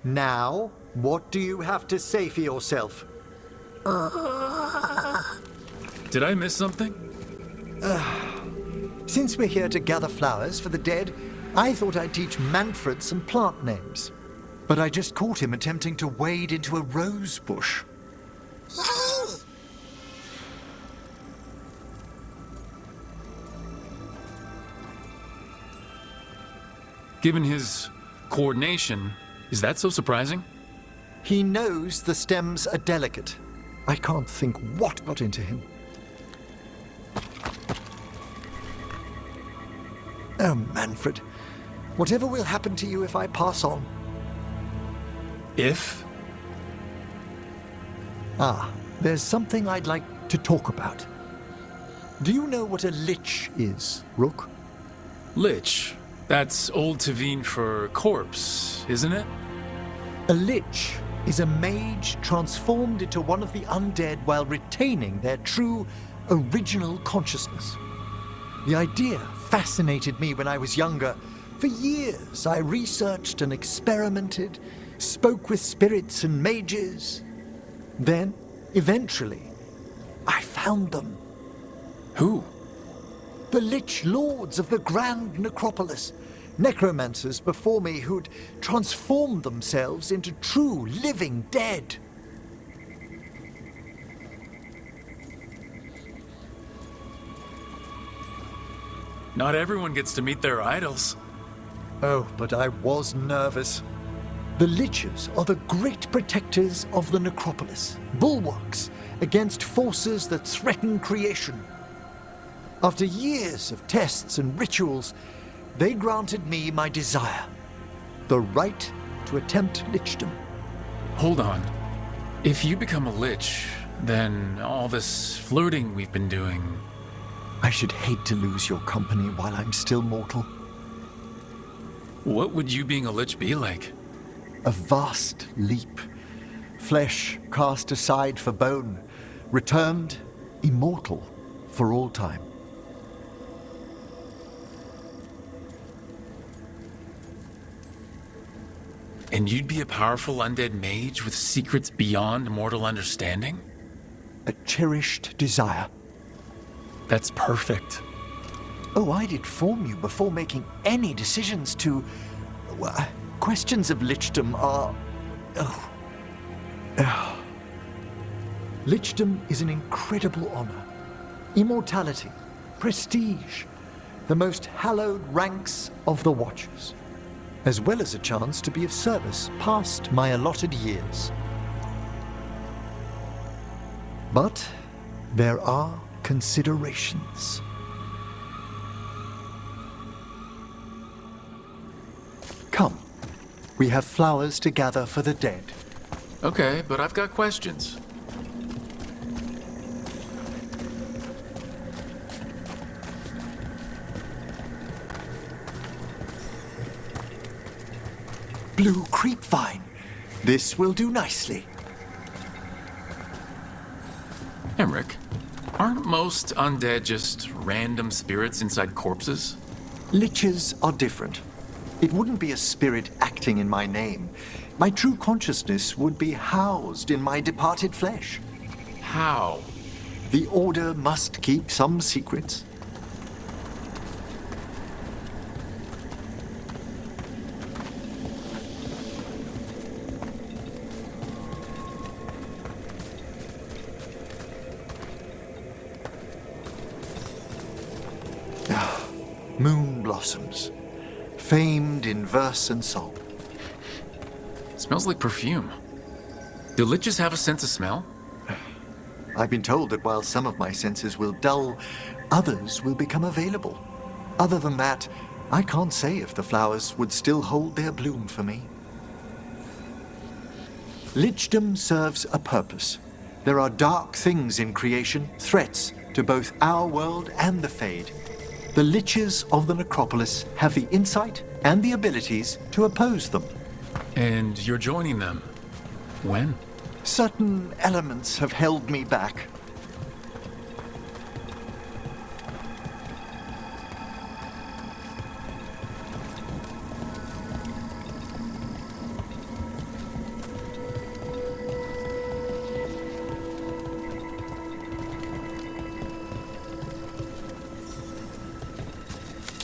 Now, what do you have to say for yourself? Did I miss something? Since we're here to gather flowers for the dead, I thought I'd teach Manfred some plant names. But I just caught him attempting to wade into a rose bush. Given his coordination, is that so surprising? He knows the stems are delicate. I can't think what got into him. Oh, Manfred. Whatever will happen to you if I pass on? If? There's something I'd like to talk about. Do you know what a lich is, Rook? Lich. That's Old Tavine for corpse, isn't it? A lich is a mage transformed into one of the undead while retaining their true, original consciousness. The idea fascinated me when I was younger. For years, I researched and experimented, spoke with spirits and mages. Then, eventually, I found them. Who? The Lich Lords of the Grand Necropolis. Necromancers before me who'd transformed themselves into true living dead. Not everyone gets to meet their idols. Oh, but I was nervous. The Liches are the great protectors of the Necropolis, bulwarks against forces that threaten creation. After years of tests and rituals, they granted me my desire, the right to attempt lichdom. Hold on. If you become a lich, then all this flirting we've been doing... I should hate to lose your company while I'm still mortal. What would you being a lich be like? A vast leap. Flesh cast aside for bone, returned immortal for all time. And you'd be a powerful undead mage with secrets beyond mortal understanding? A cherished desire. That's perfect. Oh, I'd inform you before making any decisions to... Well, questions of lichdom are... Lichdom is an incredible honor. Immortality, prestige, the most hallowed ranks of the Watchers, as well as a chance to be of service past my allotted years. But there are considerations. Come, we have flowers to gather for the dead. Okay, but I've got questions. Blue creepvine. This will do nicely. Emmerich, aren't most undead just random spirits inside corpses? Liches are different. It wouldn't be a spirit acting in my name. My true consciousness would be housed in my departed flesh. How? The Order must keep some secrets. Moon blossoms, famed in verse and song. Smells like perfume. Do liches have a sense of smell? I've been told that while some of my senses will dull, others will become available. Other than that, I can't say if the flowers would still hold their bloom for me. Lichdom serves a purpose. There are dark things in creation, threats to both our world and the Fade. The Liches of the Necropolis have the insight and the abilities to oppose them. And you're joining them. When? Certain elements have held me back.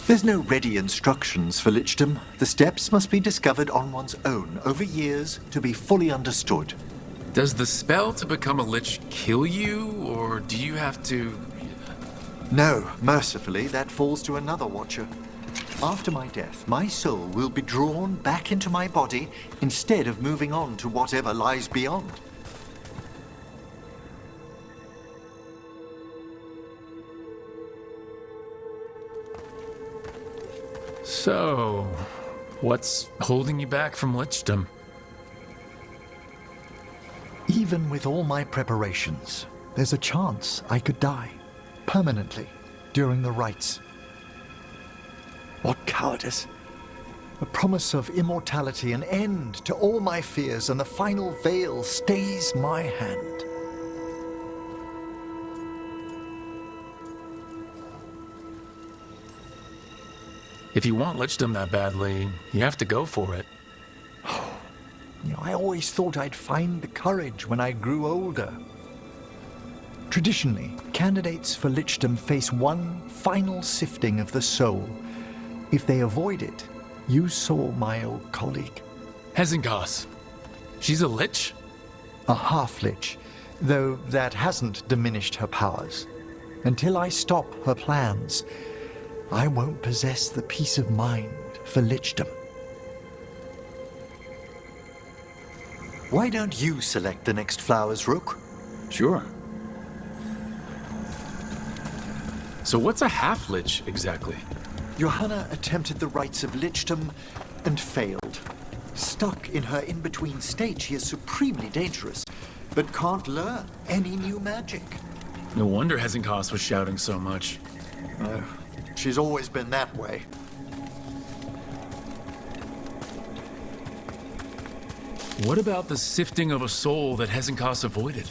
There's no ready instructions for lichdom. The steps must be discovered on one's own over years to be fully understood. Does the spell to become a lich kill you, or do you have to... No, mercifully, that falls to another watcher. After my death, my soul will be drawn back into my body instead of moving on to whatever lies beyond. So, what's holding you back from lichdom? Even with all my preparations, there's a chance I could die permanently during the rites. What cowardice! A promise of immortality, an end to all my fears, and the final veil stays my hand. If you want lichdom that badly, you have to go for it. I always thought I'd find the courage when I grew older. Traditionally, candidates for lichdom face one final sifting of the soul. If they avoid it, you saw my old colleague. Hezenkos. She's a lich? A half-lich, though that hasn't diminished her powers. Until I stop her plans, I won't possess the peace of mind for lichdom. Why don't you select the next flowers, Rook? Sure. So what's a half-lich exactly? Johanna attempted the rites of lichdom and failed. Stuck in her in-between state, she is supremely dangerous, but can't learn any new magic. No wonder Hezenkos was shouting so much. She's always been that way. What about the sifting of a soul that Hezenkos avoided?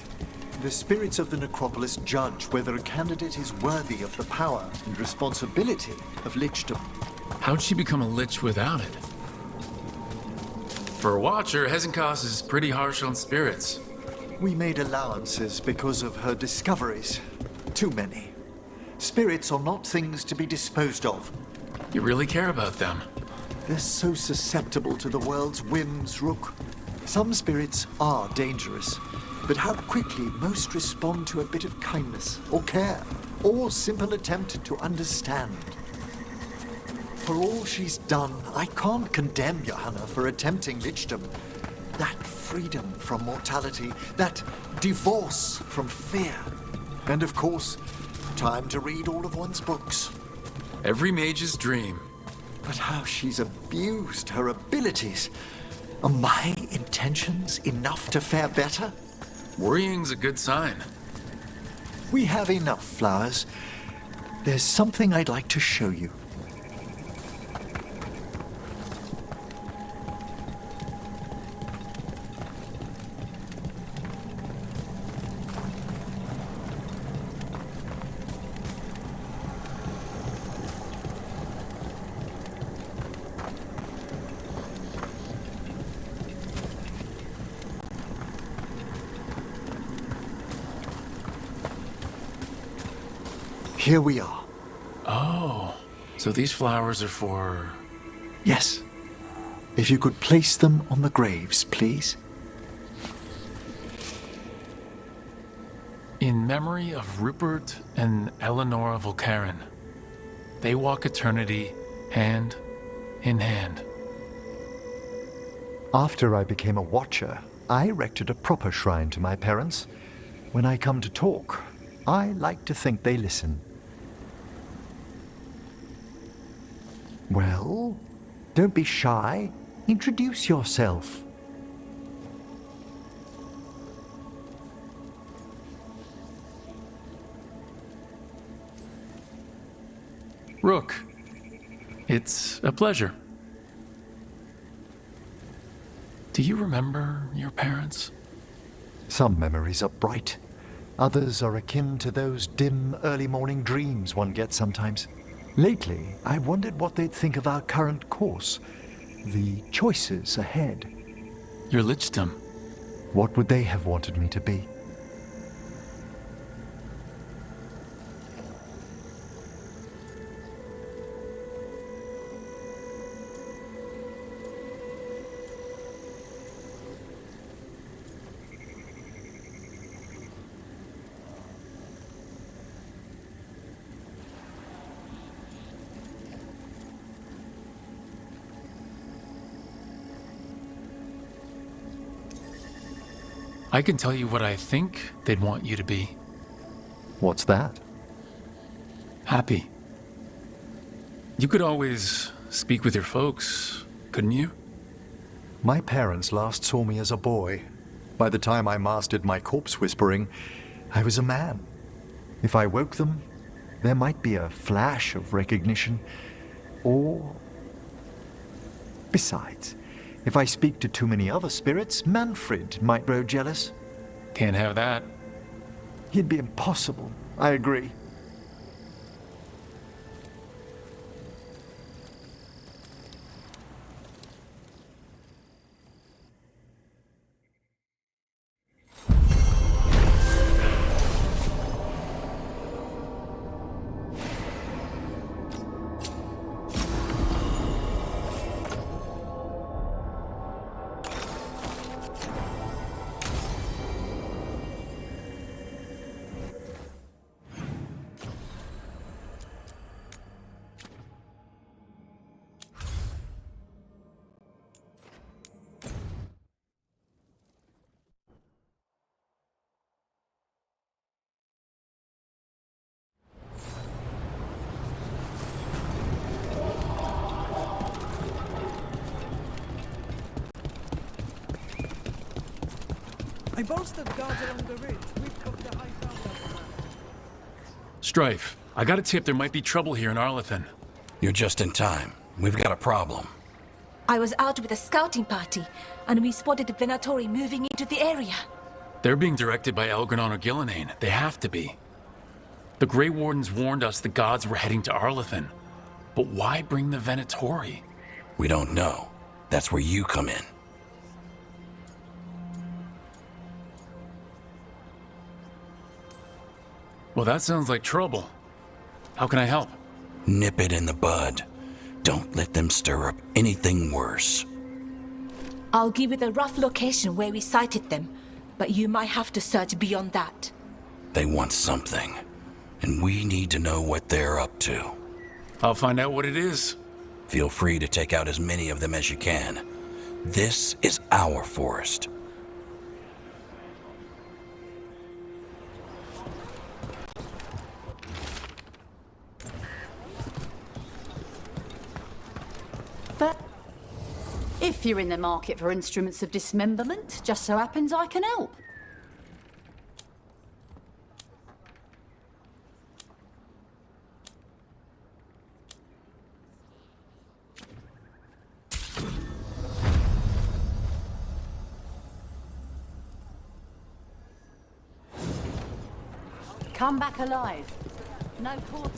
The spirits of the necropolis judge whether a candidate is worthy of the power and responsibility of lichdom. How'd she become a lich without it? For a watcher, Hezenkos is pretty harsh on spirits. We made allowances because of her discoveries. Too many. Spirits are not things to be disposed of. You really care about them. They're so susceptible to the world's whims, Rook. Some spirits are dangerous, but how quickly most respond to a bit of kindness or care or simple attempt to understand. For all she's done, I can't condemn Johanna for attempting lichdom. That freedom from mortality, that divorce from fear, and of course, time to read all of one's books. Every mage's dream. But how she's abused her abilities. Are my intentions enough to fare better? Worrying's a good sign. We have enough flowers. There's something I'd like to show you. Here we are. Oh, so these flowers are for... Yes. If you could place them on the graves, please. In memory of Rupert and Eleanor Volcaren. They walk eternity hand in hand. After I became a watcher, I erected a proper shrine to my parents. When I come to talk, I like to think they listen. Well, don't be shy. Introduce yourself. Rook, it's a pleasure. Do you remember your parents? Some memories are bright. Others are akin to those dim early morning dreams one gets sometimes. Lately, I wondered what they'd think of our current course, the choices ahead. Your lichdom. What would they have wanted me to be? I can tell you what I think they'd want you to be. What's that? Happy. You could always speak with your folks, couldn't you? My parents last saw me as a boy. By the time I mastered my corpse whispering, I was a man. If I woke them, there might be a flash of recognition, or... Besides, if I speak to too many other spirits, Manfred might grow jealous. Can't have that. He'd be impossible, I agree. I bolstered guards along the ridge. We've got the high ground over there. Strife, I got a tip there might be trouble here in Arlethan. You're just in time. We've got a problem. I was out with a scouting party, and we spotted the Venatori moving into the area. They're being directed by Elgranon or Gillinane. They have to be. The Grey Wardens warned us the gods were heading to Arlethan. But why bring the Venatori? We don't know. That's where you come in. Well, that sounds like trouble. How can I help? Nip it in the bud. Don't let them stir up anything worse. I'll give you the rough location where we sighted them, but you might have to search beyond that. They want something, and we need to know what they're up to. I'll find out what it is. Feel free to take out as many of them as you can. This is our forest. But if you're in the market for instruments of dismemberment, just so happens I can help. Come back alive. No port.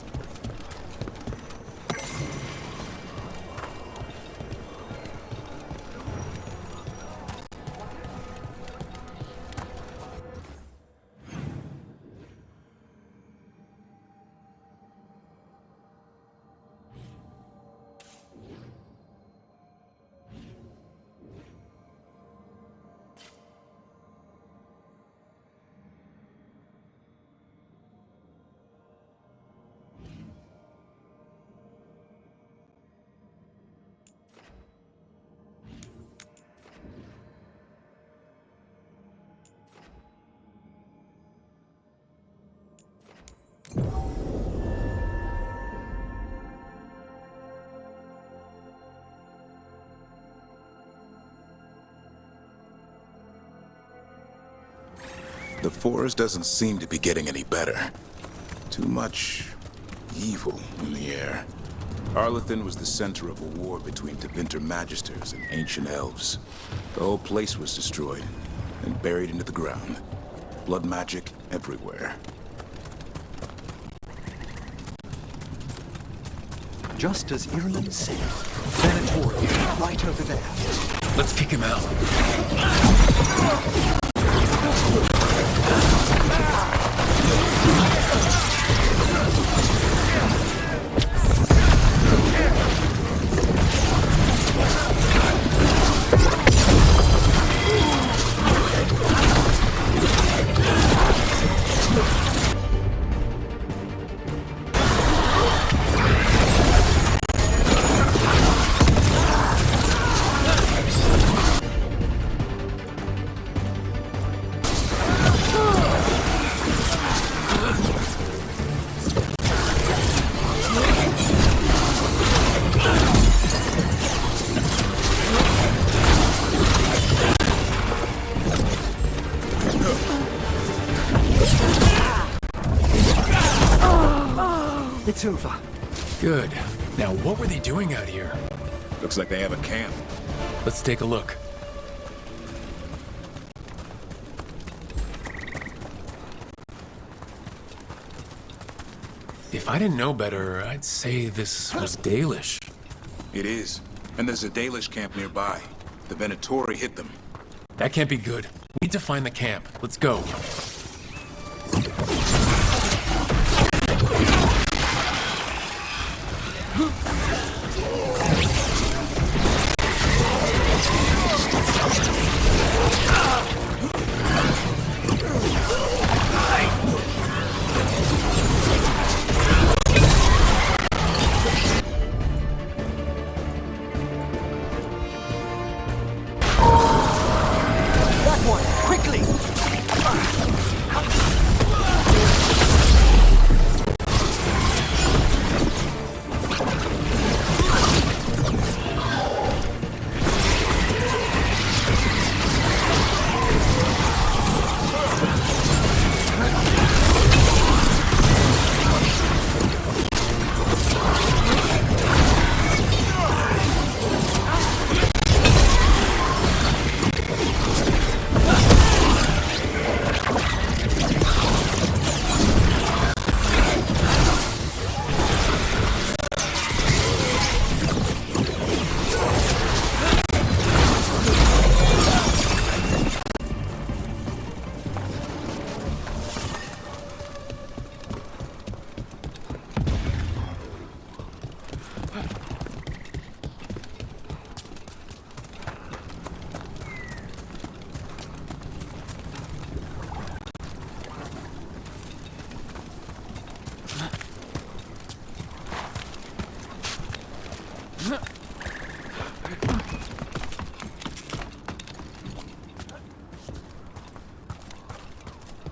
The forest doesn't seem to be getting any better. Too much evil in the air. Arlethan was the center of a war between Tevinter Magisters and ancient elves. The whole place was destroyed and buried into the ground. Blood magic everywhere. Just as Ireland said, Venatori, right over there. Let's kick him out. It's over. Good. Now, what were they doing out here? Looks like they have a camp. Let's take a look. If I didn't know better, I'd say this was Dalish. It is. And there's a Dalish camp nearby. The Venatori hit them. That can't be good. We need to find the camp. Let's go. That one! Quickly!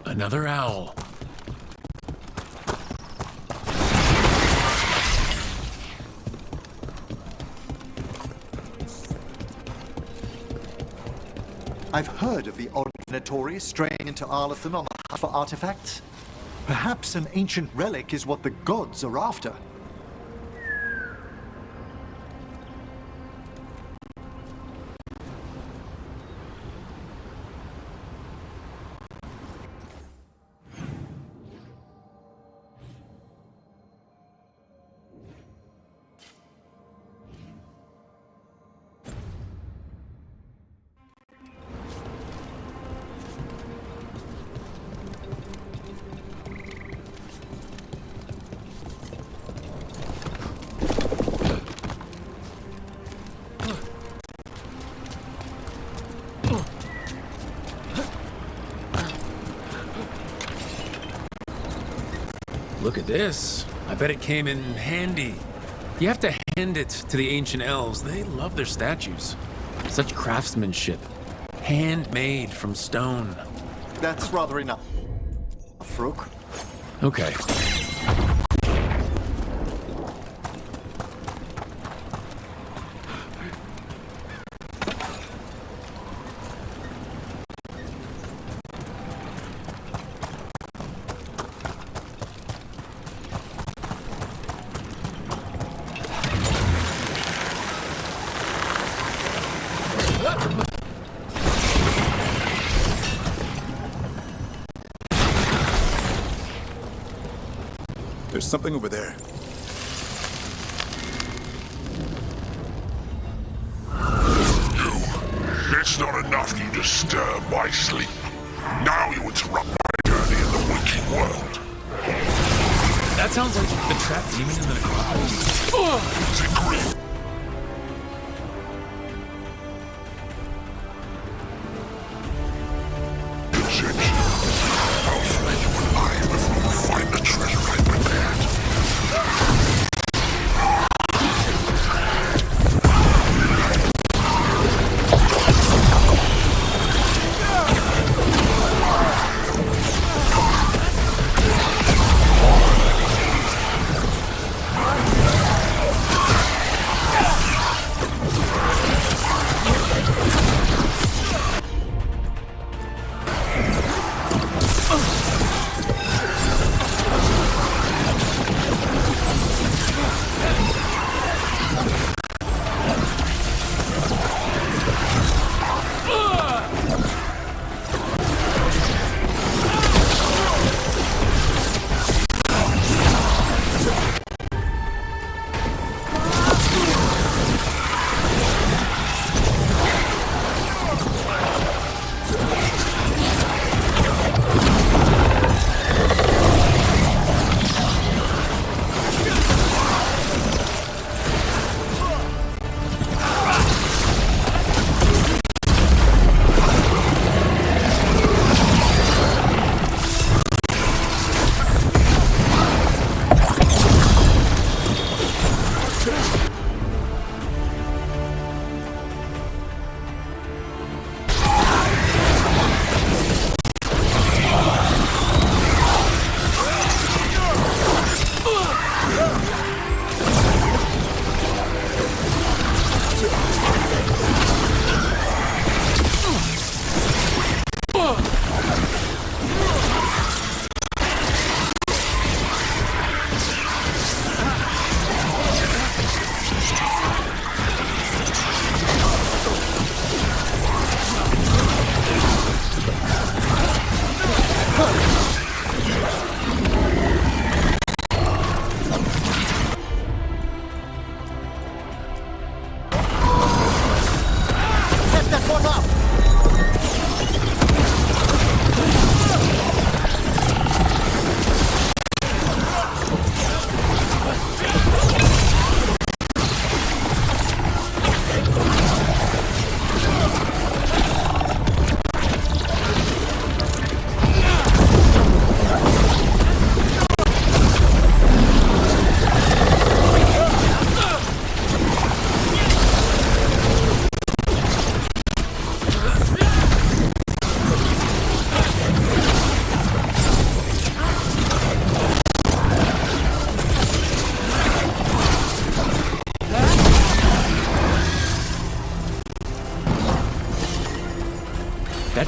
Another owl. I've heard of the odd Venatori straying into Arlothan on the hunt for artifacts. Perhaps an ancient relic is what the gods are after. Look at this. I bet it came in handy. You have to hand it to the ancient elves. They love their statues. Such craftsmanship. Handmade from stone. That's rather enough. Rook. Okay. There's something over there. It's not enough you disturb my sleep. Now you interrupt my journey in the waking world. That sounds like the trapped demon in the necropolis. Is it green? Attention. I'll flay you alive before you find the treasure I prepared.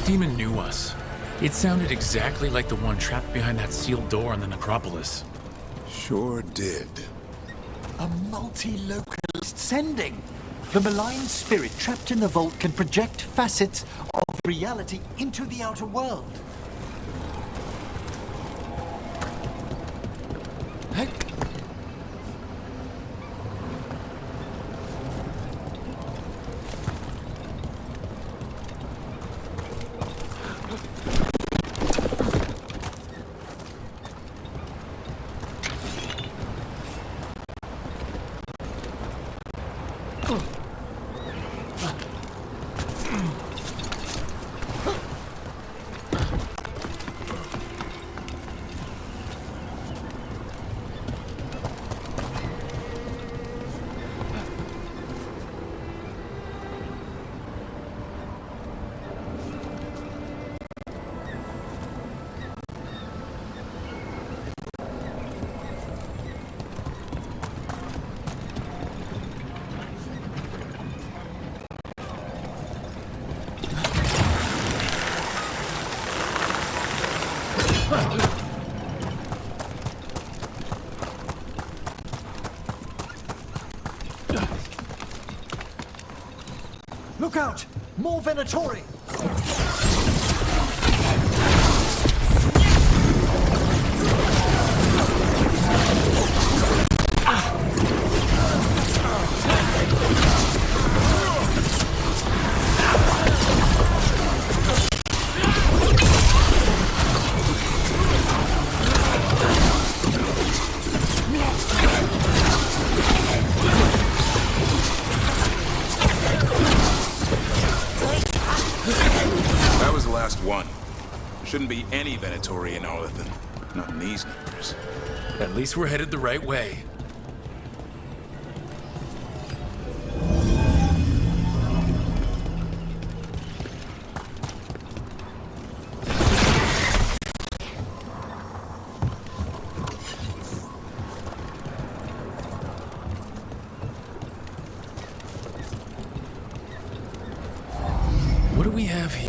That demon knew us. It sounded exactly like the one trapped behind that sealed door on the necropolis. Sure did. A multi-localist sending. The malign spirit trapped in the vault can project facets of reality into the outer world. Look out! More Venatori! That was the last one. There shouldn't be any Venatori in Arlithan. Not in these numbers. At least we're headed the right way. What do we have here?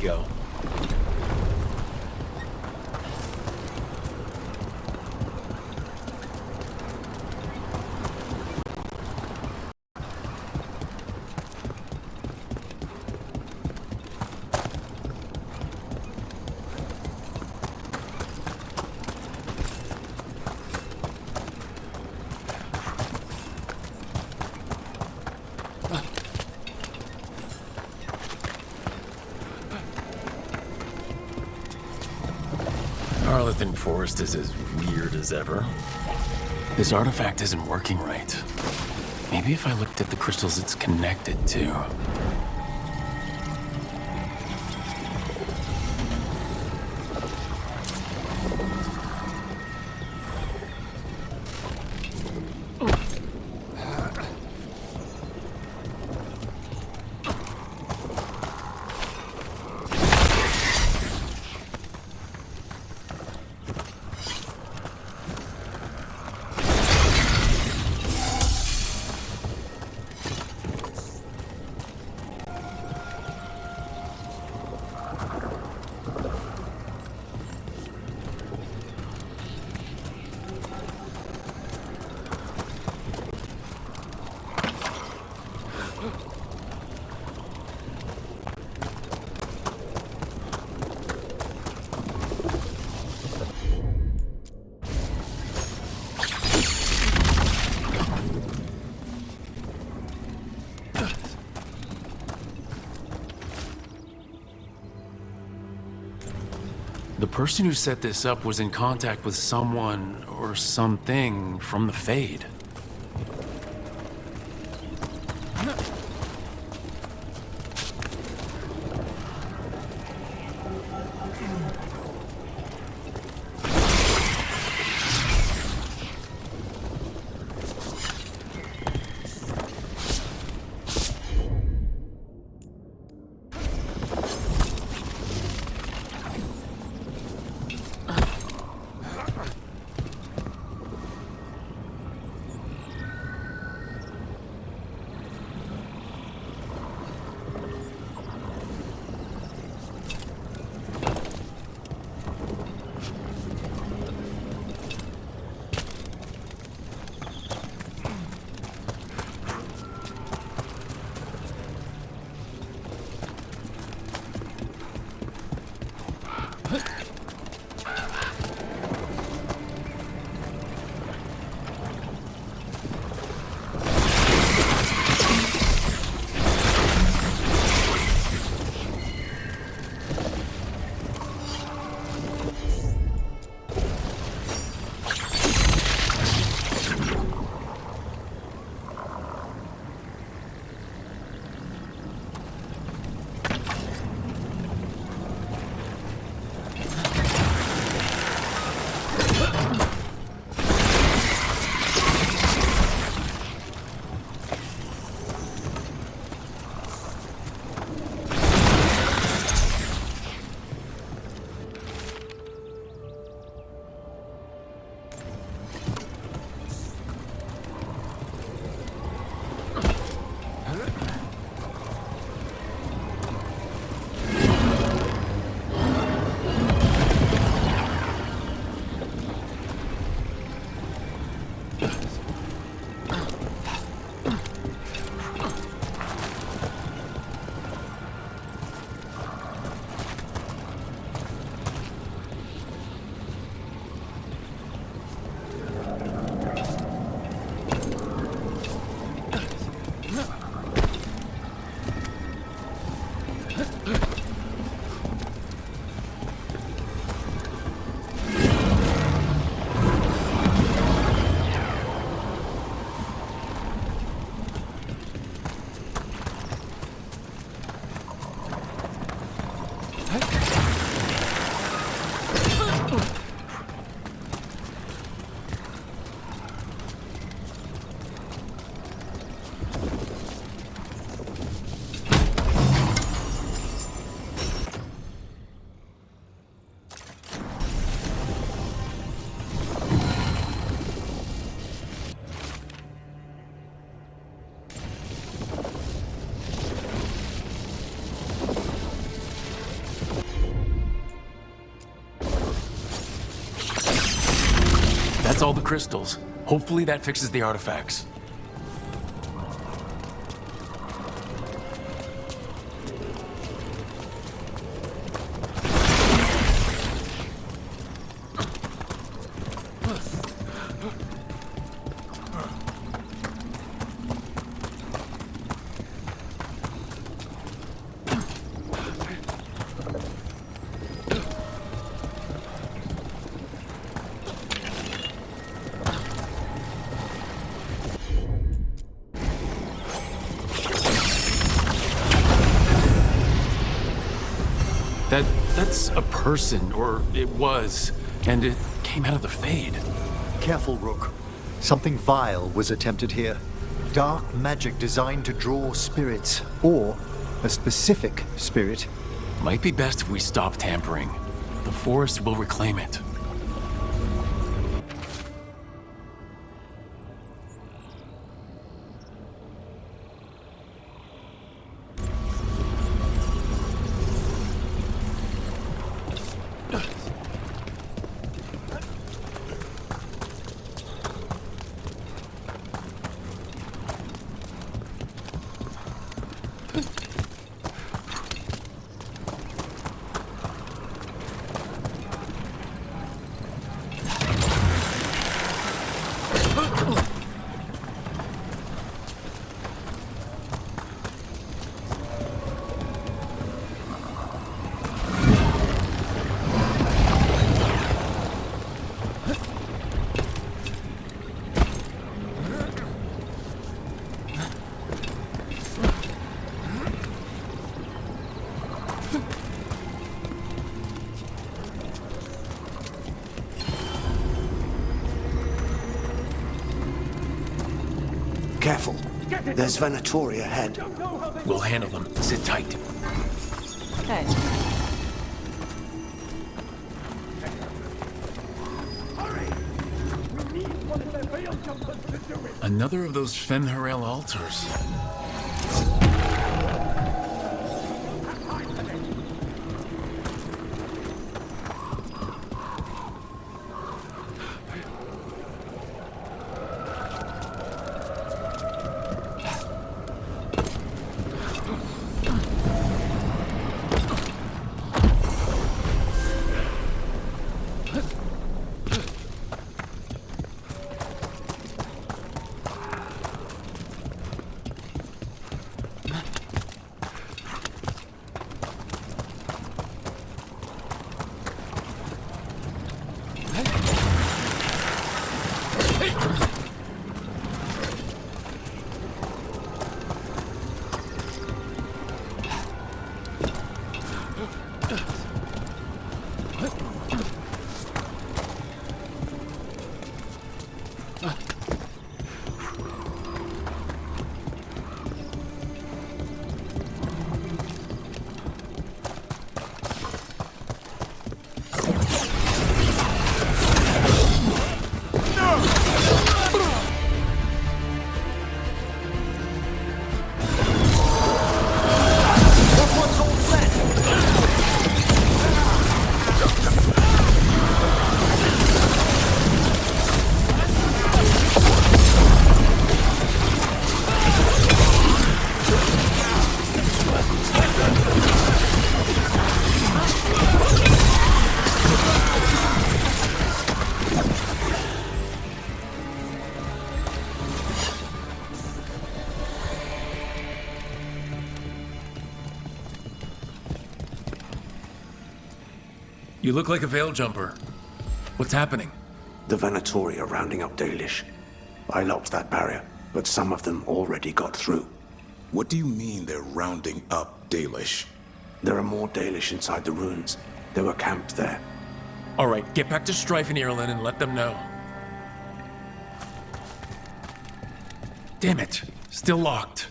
go. Arlington Forest is as weird as ever. This artifact isn't working right. Maybe if I looked at the crystals it's connected to. The person who set this up was in contact with someone or something from the Fade. That's all the crystals. Hopefully that fixes the artifacts. That's a person, or it was, and it came out of the Fade. Careful, Rook. Something vile was attempted here. Dark magic designed to draw spirits, or a specific spirit. Might be best if we stop tampering. The forest will reclaim it. Careful. There's Venatori ahead. We'll handle them. Sit tight. Okay. Another of those Fen'Harel altars. You look like a veil jumper. What's happening? The Venatori are rounding up Dalish. I locked that barrier, but some of them already got through. What do you mean they're rounding up Dalish? There are more Dalish inside the ruins. They were camped there. All right, get back to Strife and Ireland and let them know. Damn it, still locked.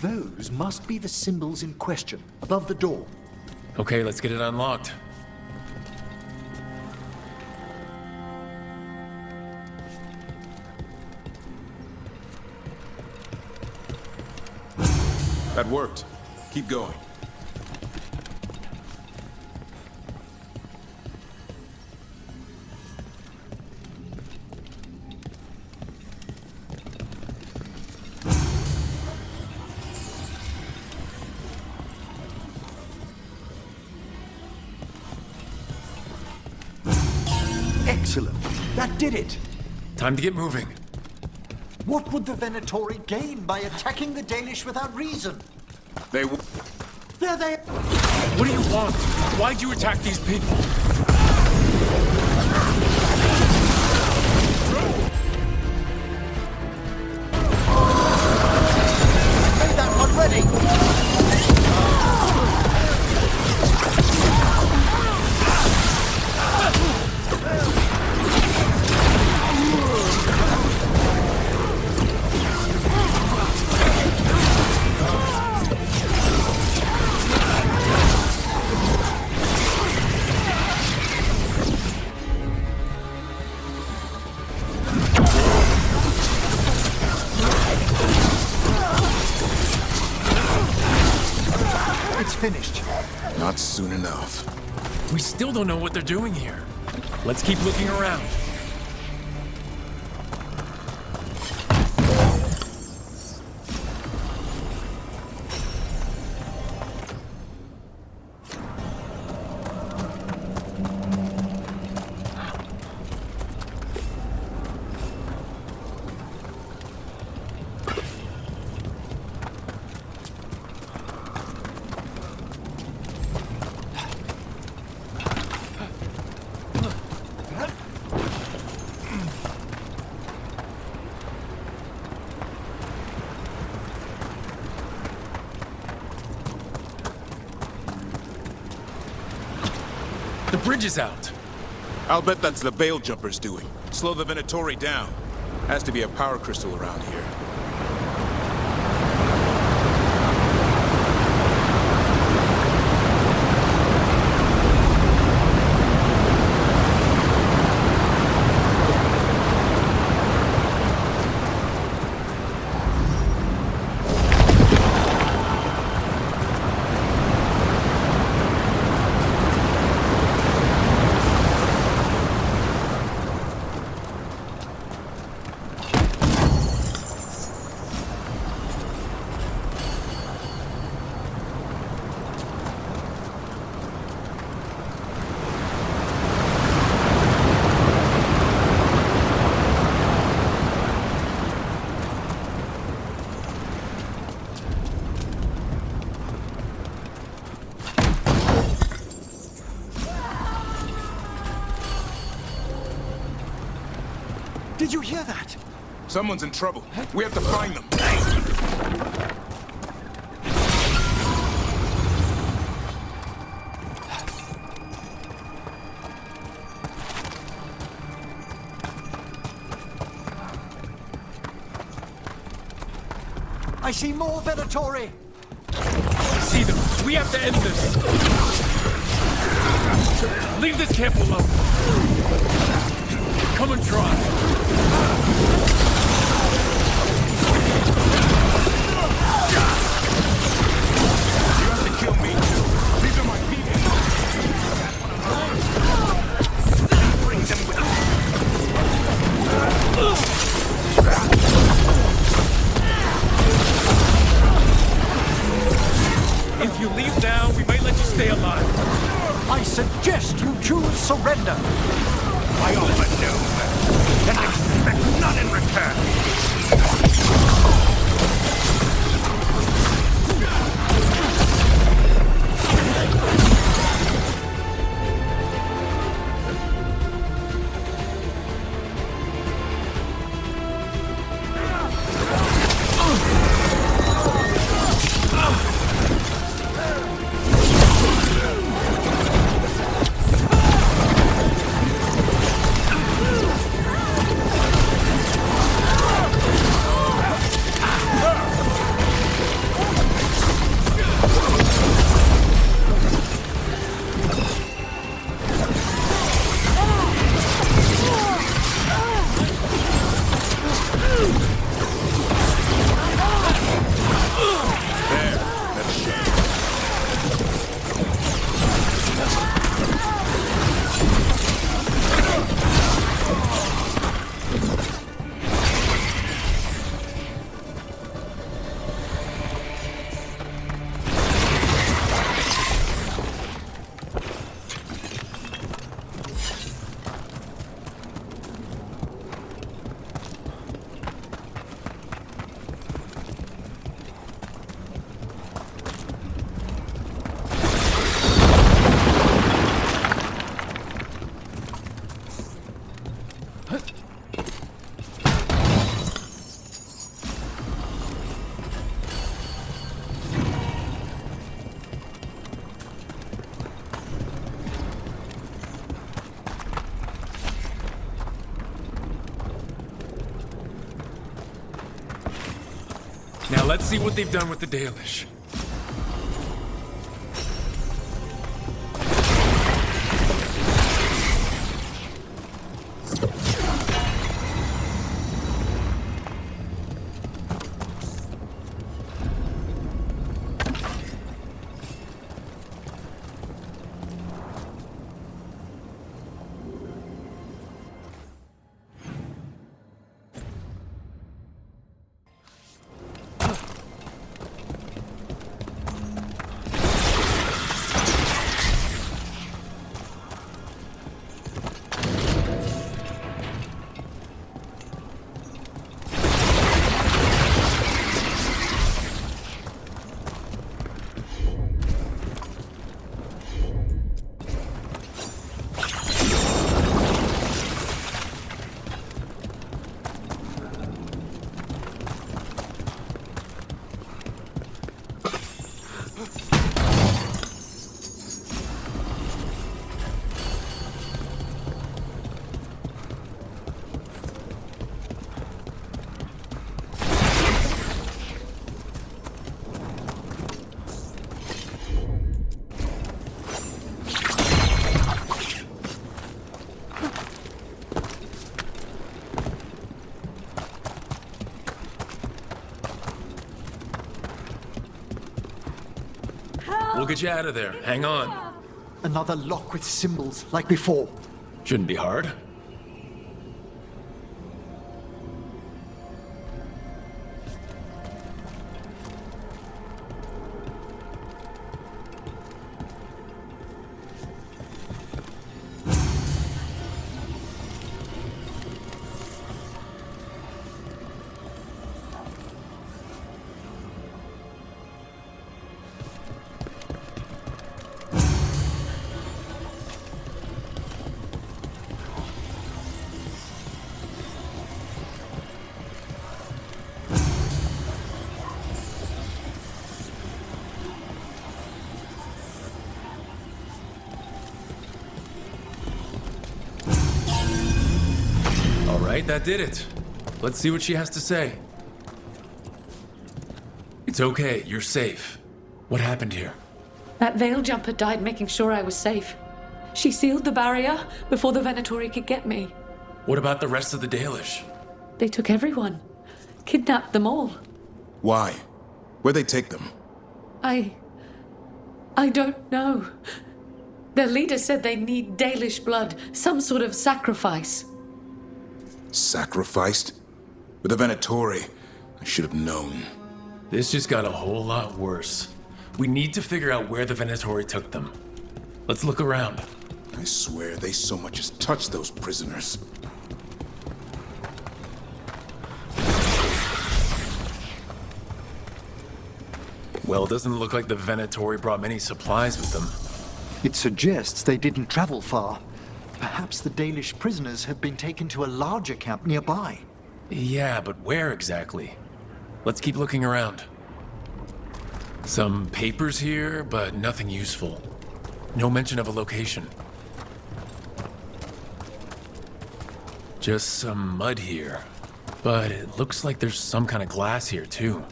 Those must be the symbols in question, above the door. Okay, let's get it unlocked. That worked. Keep going. Excellent. That did it. Time to get moving. What would the Venatori gain by attacking the Dalish without reason? They There they... What do you want? Why'd you attack these people? Made that one ready. It's finished. Not soon enough. We still don't know what they're doing here. Let's keep looking around. The bridge is out. I'll bet that's the Bale Jumpers doing. Slow the Venatori down. Has to be a power crystal around here. Did you hear that? Someone's in trouble. We have to find them. I see more Venatori. See them. We have to end this. Leave this camp alone. Come and try. You have to kill me too. These are my people. Bring them with us. If you leave now, we might let you stay alive. I suggest you choose surrender. I offer no mercy and expect none in return. Now let's see what they've done with the Dalish. We'll get you out of there. Hang on. Another lock with symbols, like before. Shouldn't be hard. Right, that did it. Let's see what she has to say. It's okay, you're safe. What happened here? That veil jumper died making sure I was safe. She sealed the barrier before the Venatori could get me. What about the rest of the Dalish? They took everyone. Kidnapped them all. Why? Where'd they take them? I don't know. Their leader said they need Dalish blood, some sort of sacrifice. Sacrificed? With the Venatori, I should have known. This just got a whole lot worse. We need to figure out where the Venatori took them. Let's look around. I swear they so much as touched those prisoners. Well, it doesn't look like the Venatori brought many supplies with them. It suggests they didn't travel far. Perhaps the Dalish prisoners have been taken to a larger camp nearby. Yeah, but where exactly? Let's keep looking around. Some papers here, but nothing useful. No mention of a location. Just some mud here. But it looks like there's some kind of glass here, too.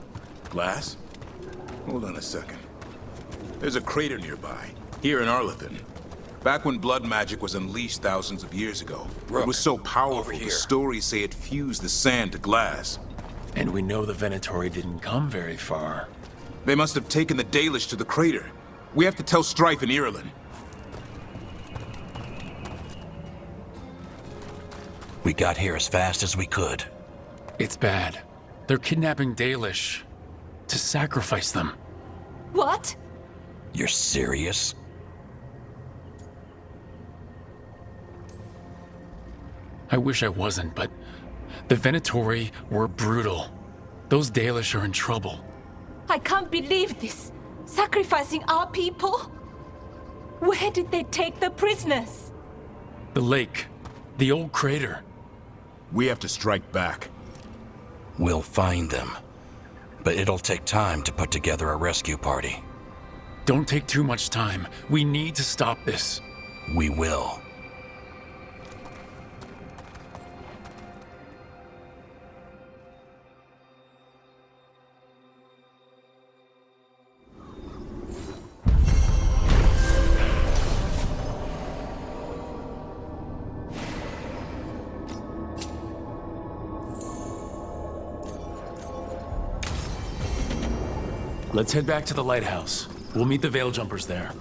Glass? Hold on a second. There's a crater nearby, here in Arlithin. Back when blood magic was unleashed thousands of years ago. Rook, it was so powerful, over the here. stories say it fused the sand to glass. And we know the Venatori didn't come very far. They must have taken the Dalish to the crater. We have to tell Strife in Ireland. We got here as fast as we could. It's bad. They're kidnapping Dalish to sacrifice them. What? You're serious? I wish I wasn't, but the Venatori were brutal. Those Dalish are in trouble. I can't believe this. Sacrificing our people? Where did they take the prisoners? The lake. The old crater. We have to strike back. We'll find them. But it'll take time to put together a rescue party. Don't take too much time. We need to stop this. We will. Let's head back to the lighthouse. We'll meet the Veil Jumpers there.